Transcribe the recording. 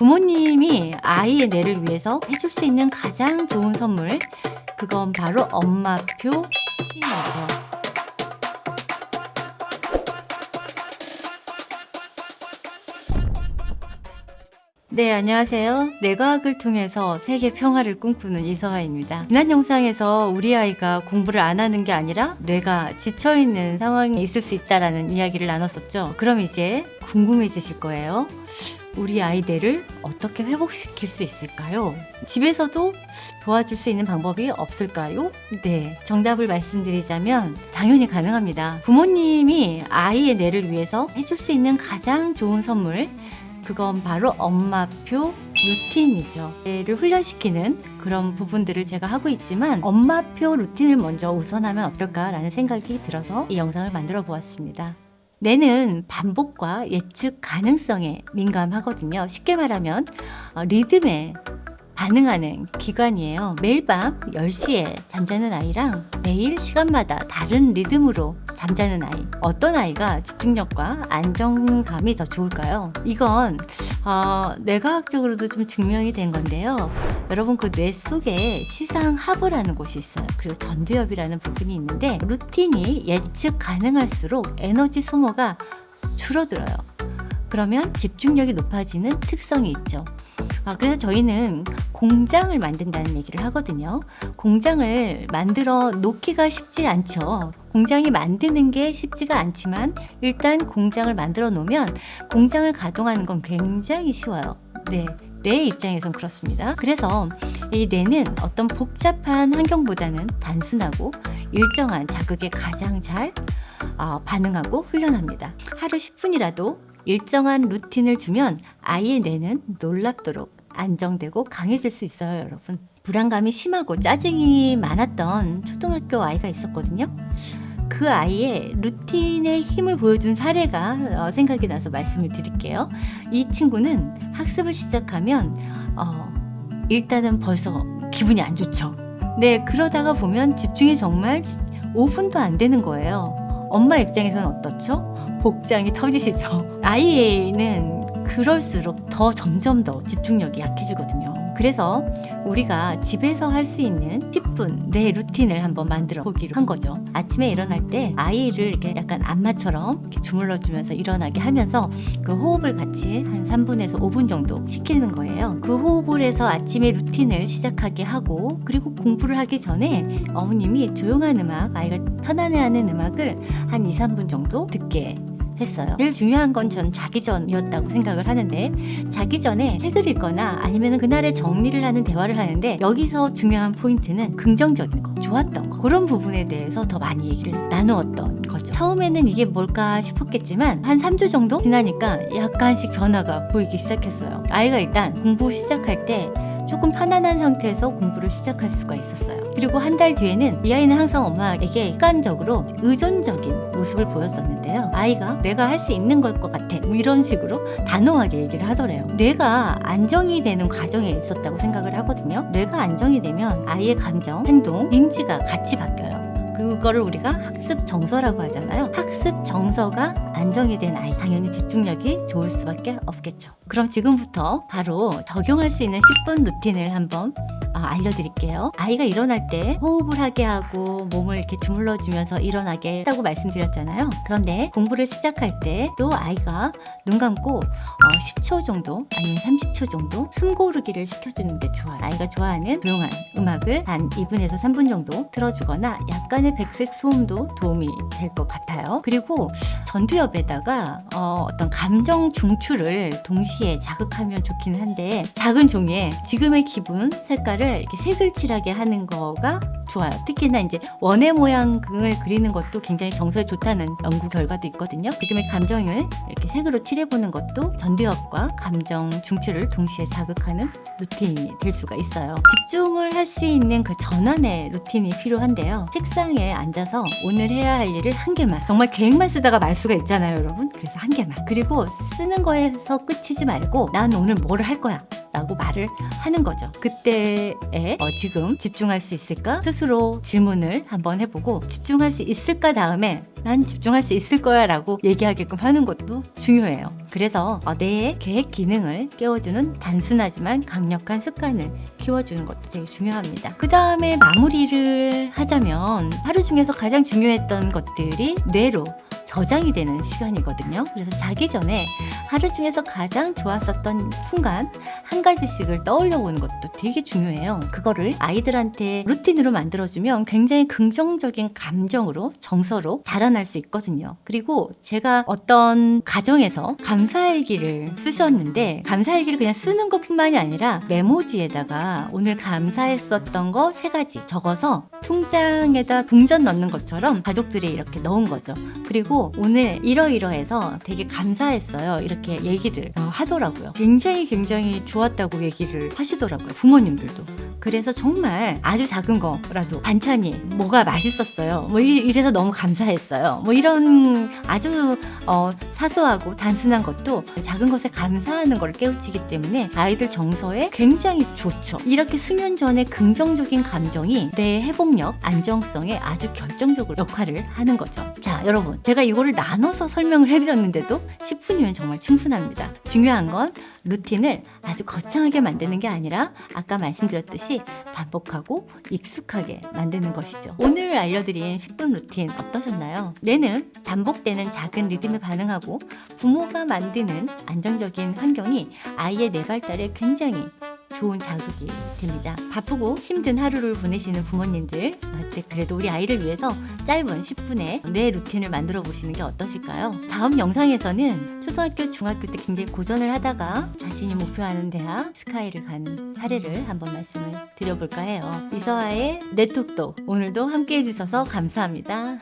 부모님이 아이의 뇌를 위해서 해줄 수 있는 가장 좋은 선물, 그건 바로 엄마표 힐링이죠. 네, 안녕하세요. 뇌과학을 통해서 세계 평화를 꿈꾸는 이서아입니다. 지난 영상에서 우리 아이가 공부를 안 하는 게 아니라 뇌가 지쳐있는 상황이 있을 수 있다라는 이야기를 나눴었죠. 그럼 이제 궁금해지실 거예요. 우리 아이 뇌를 어떻게 회복시킬 수 있을까요? 집에서도 도와줄 수 있는 방법이 없을까요? 네, 정답을 말씀드리자면 당연히 가능합니다. 부모님이 아이의 뇌를 위해서 해줄 수 있는 가장 좋은 선물, 그건 바로 엄마표 루틴이죠. 뇌를 훈련시키는 그런 부분들을 제가 하고 있지만 엄마표 루틴을 먼저 우선하면 어떨까라는 생각이 들어서 이 영상을 만들어 보았습니다. 뇌는 반복과 예측 가능성에 민감하거든요. 쉽게 말하면 리듬에 반응하는 기관이에요. 매일 밤 10시에 잠자는 아이랑 매일 시간마다 다른 리듬으로 잠자는 아이, 어떤 아이가 집중력과 안정감이 더 좋을까요? 이건 뇌과학적으로도 좀 증명이 된 건데요. 여러분, 그 뇌 속에 시상하부라는 곳이 있어요. 그리고 전두엽이라는 부분이 있는데 루틴이 예측 가능할수록 에너지 소모가 줄어들어요. 그러면 집중력이 높아지는 특성이 있죠. 그래서 저희는 공장을 만든다는 얘기를 하거든요. 공장을 만들어 놓기가 쉽지 않죠. 공장이 만드는 게 쉽지가 않지만 일단 공장을 만들어 놓으면 공장을 가동하는 건 굉장히 쉬워요. 네, 뇌 입장에선 그렇습니다. 그래서 이 뇌는 어떤 복잡한 환경보다는 단순하고 일정한 자극에 가장 잘 반응하고 훈련합니다. 하루 10분이라도 일정한 루틴을 주면 아이의 뇌는 놀랍도록 안정되고 강해질 수 있어요, 여러분. 불안감이 심하고 짜증이 많았던 초등학교 아이가 있었거든요. 그 아이의 루틴의 힘을 보여준 사례가 생각이 나서 말씀을 드릴게요. 이 친구는 학습을 시작하면 일단은 벌써 기분이 안 좋죠. 네, 그러다가 보면 집중이 정말 5분도 안 되는 거예요. 엄마 입장에서는 어떻죠? 복장이 터지시죠. 아이는 그럴수록 점점 더 집중력이 약해지거든요. 그래서 우리가 집에서 할 수 있는 10분 뇌 루틴을 한번 만들어 보기로 한 거죠. 아침에 일어날 때 아이를 이렇게 약간 안마처럼 이렇게 주물러 주면서 일어나게 하면서 그 호흡을 같이 한 3분에서 5분 정도 시키는 거예요. 그 호흡을 해서 아침에 루틴을 시작하게 하고, 그리고 공부를 하기 전에 어머님이 조용한 음악, 아이가 편안해하는 음악을 한 2, 3분 정도 듣게 했어요. 제일 중요한 건 전 자기 전이었다고 생각을 하는데, 자기 전에 책을 읽거나 아니면 그날의 정리를 하는 대화를 하는데 여기서 중요한 포인트는 긍정적인 거, 좋았던 거, 그런 부분에 대해서 더 많이 얘기를 나누었던 거죠. 처음에는 이게 뭘까 싶었겠지만 한 3주 정도 지나니까 약간씩 변화가 보이기 시작했어요. 아이가 일단 공부 시작할 때 조금 편안한 상태에서 공부를 시작할 수가 있었어요. 그리고 한 달 뒤에는 이 아이는 항상 엄마에게 습관적으로 의존적인 모습을 보였었는데요. 아이가 내가 할 수 있는 걸 것 같아, 이런 식으로 단호하게 얘기를 하더래요. 뇌가 안정이 되는 과정에 있었다고 생각을 하거든요. 뇌가 안정이 되면 아이의 감정, 행동, 인지가 같이 바뀌어요. 그거를 우리가 학습 정서라고 하잖아요. 학습 정서가 안정이 된 아이, 당연히 집중력이 좋을 수밖에 없겠죠. 그럼 지금부터 바로 적용할 수 있는 10분 루틴을 한번 알려드릴게요. 아이가 일어날 때 호흡을 하게 하고 몸을 이렇게 주물러 주면서 일어나게 했다고 말씀드렸잖아요. 그런데 공부를 시작할 때 또 아이가 눈 감고 10초 정도 아니면 30초 정도 숨 고르기를 시켜주는 게 좋아요. 아이가 좋아하는 조용한 음악을 한 2분에서 3분 정도 틀어주거나 약간의 백색 소음도 도움이 될 것 같아요. 그리고 전두엽에다가 어떤 감정 중추를 동시에 자극하면 좋기는 한데, 작은 종이에 지금의 기분, 색깔을 이렇게 색을 칠하게 하는 거가 좋아요. 특히나 이제 원의 모양을 그리는 것도 굉장히 정서에 좋다는 연구 결과도 있거든요. 지금의 감정을 이렇게 색으로 칠해보는 것도 전두엽과 감정 중추를 동시에 자극하는 루틴이 될 수가 있어요. 집중을 할 수 있는 그 전환의 루틴이 필요한데요. 책상에 앉아서 오늘 해야 할 일을 한 개만, 정말 계획만 쓰다가 말 수가 있잖아요, 여러분. 그래서 한 개만. 그리고 쓰는 거에서 끝이지 말고 난 오늘 뭐를 할 거야, 라고 말을 하는 거죠. 그때에 지금 집중할 수 있을까? 스스로 질문을 한번 해보고 집중할 수 있을까 다음에 난 집중할 수 있을 거야 라고 얘기하게끔 하는 것도 중요해요. 그래서 뇌의 계획 기능을 깨워주는 단순하지만 강력한 습관을 키워주는 것도 되게 중요합니다. 그 다음에 마무리를 하자면 하루 중에서 가장 중요했던 것들이 뇌로 저장이 되는 시간이거든요. 그래서 자기 전에 하루 중에서 가장 좋았었던 순간 한 가지씩을 떠올려 보는 것도 되게 중요해요. 그거를 아이들한테 루틴으로 만들어주면 굉장히 긍정적인 감정으로 정서로 자라날 수 있거든요. 그리고 제가 어떤 가정에서 감사일기를 쓰셨는데 감사일기를 그냥 쓰는 것뿐만이 아니라 메모지에다가 오늘 감사했었던 거 3가지 적어서 통장에다 동전 넣는 것처럼 가족들이 이렇게 넣은 거죠. 그리고 오늘 이러이러해서 되게 감사했어요. 이렇게 얘기를 하더라고요. 굉장히 좋았다고 얘기를 하시더라고요. 부모님들도. 그래서 정말 아주 작은 거라도 반찬이 뭐가 맛있었어요. 뭐 이래서 너무 감사했어요. 뭐 이런 아주 사소하고 단순한 것도 작은 것에 감사하는 걸 깨우치기 때문에 아이들 정서에 굉장히 좋죠. 이렇게 수면 전에 긍정적인 감정이 뇌 회복력, 안정성에 아주 결정적으로 역할을 하는 거죠. 자, 여러분, 제가 이거를 나눠서 설명을 해드렸는데도 10분이면 정말 충분합니다. 중요한 건 루틴을 아주 거창하게 만드는 게 아니라 아까 말씀드렸듯이 반복하고 익숙하게 만드는 것이죠. 오늘 알려드린 10분 루틴 어떠셨나요? 뇌는 반복되는 작은 리듬에 반응하고 부모가 만드는 안정적인 환경이 아이의 뇌 발달에 굉장히 좋은 자극이 됩니다. 바쁘고 힘든 하루를 보내시는 부모님들, 그래도 우리 아이를 위해서 짧은 10분의 뇌 루틴을 만들어 보시는 게 어떠실까요? 다음 영상에서는 초등학교, 중학교 때 굉장히 고전을 하다가 자신이 목표하는 대학 스카이를 가는 사례를 한번 말씀을 드려볼까 해요. 이서아의 뇌톡톡 오늘도 함께 해주셔서 감사합니다.